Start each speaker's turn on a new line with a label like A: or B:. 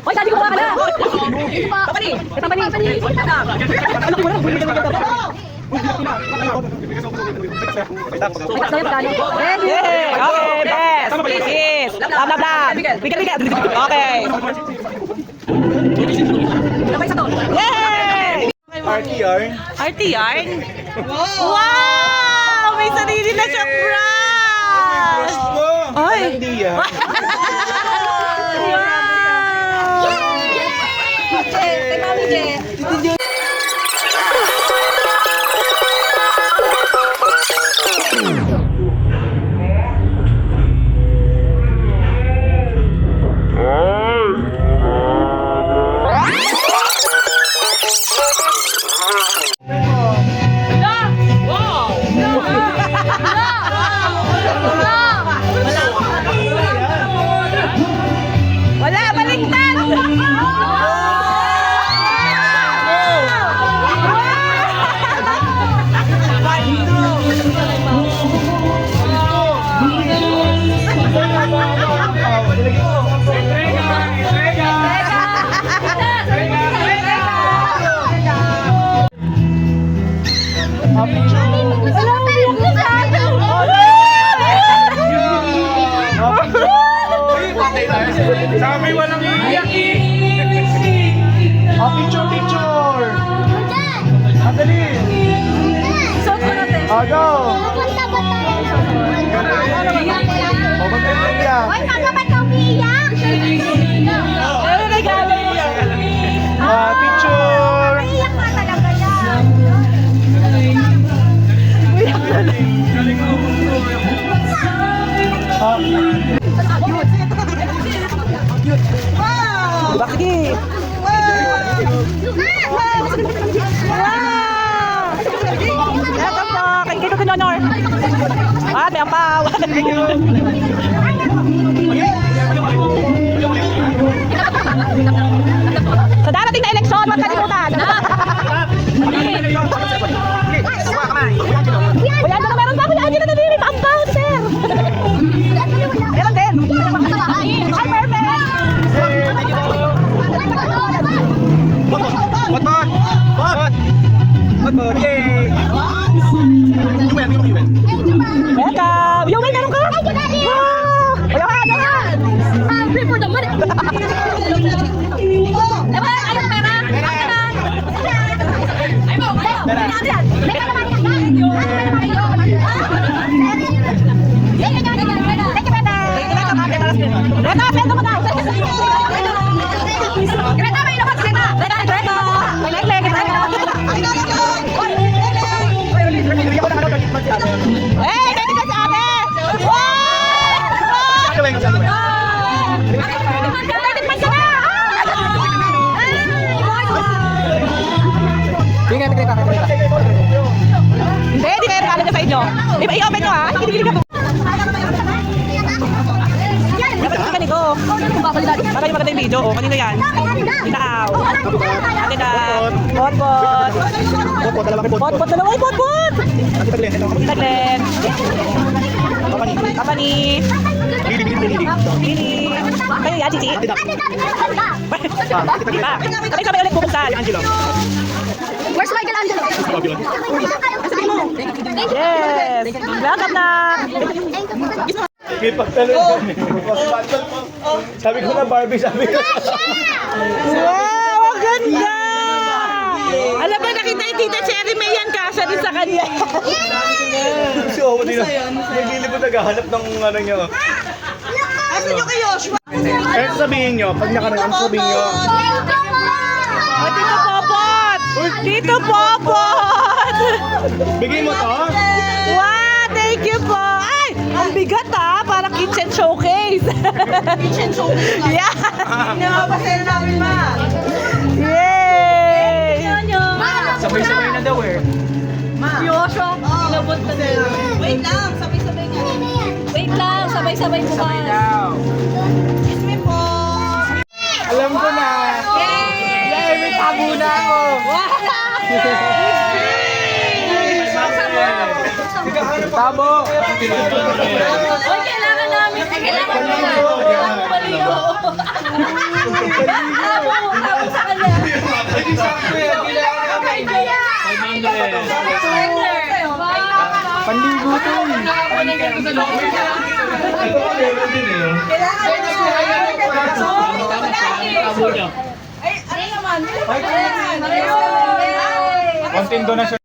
A: Hoy, sabi ko ba pala? Kapani!
B: Okay, best! Yes! Lab. Bigyan. Okay. Yay! RT yarn? Wow! May sarili na siyang brush! Ay! Wala, baliktad!
C: Sa amin walang iiyak eh! Picture! Madali! Go!
A: Hoy, mama, ba't ka umiiyak?
B: Ano regalo mo?
C: Picture!
A: Umiiyak ka talaga yan.
B: Bakit? Ito po, kay Kito Kinonor. May ampaw. Sa darating na eleksyon, huwag kalimutan. Kuya, ano na meron ba? Kuya, ano na nalili? Maampaw, sir. Meron din. Ay, perfect.
C: Yay!
B: Welcome! Yung may meron ka? Wow! Ayan!
A: Pray for the money. Diba? Ayaw pera? Ay mo!
B: Hindi, di kayo regalo na sa inyo. I-open nyo ha. Kilig ka po. Dapat ka ganito. Baka yung maganda yung video. O, kanino yan? Ikaw. Ate na. Pot-pot. Pot-pot. Dalawa. Ay, pot-pot. Tita Glenn. Kapani. Lili. Kayo yan, Cici. Di ba? Sabay ulit bubuksan.
A: Where's Michelangelo?
B: Yes. Welcome na.
C: May pagtalon. Sabi ko na Barbie, sabi ko.
B: Wow, ang ganda. Alam ba, nakita yung Tita Cherry May yan kasha din sa kanya.
C: So, nagilipod naghahanap ng ano nyo.
B: Asan nyo kayo?
C: Kahit sabihin nyo, pag nakaraan sabihin nyo.
B: O, dito po, Tito Popot!
C: Bigay mo to?
B: Wow, thank you po. Ay, ang bigat ah, para kitchen showcase.
A: Kitchen showcase.
B: Yeah.
A: Pinapasaya namin, ma.
B: Yay!
C: Sabay-sabay na daw eh.
A: Yosho, inabot na nila. Wait lang, sabay-sabay nga. Wait lang, sabay-sabay po ba? Kiss me po.
C: Alam ko na. Yay, may tabo na ako. Tabo.
A: Hoy, kailangan namin. Kailangan namin. Paligo. Tabo sa kanya.
C: Panligo to eh.
A: Ay, ano naman?
C: Konting donasyon.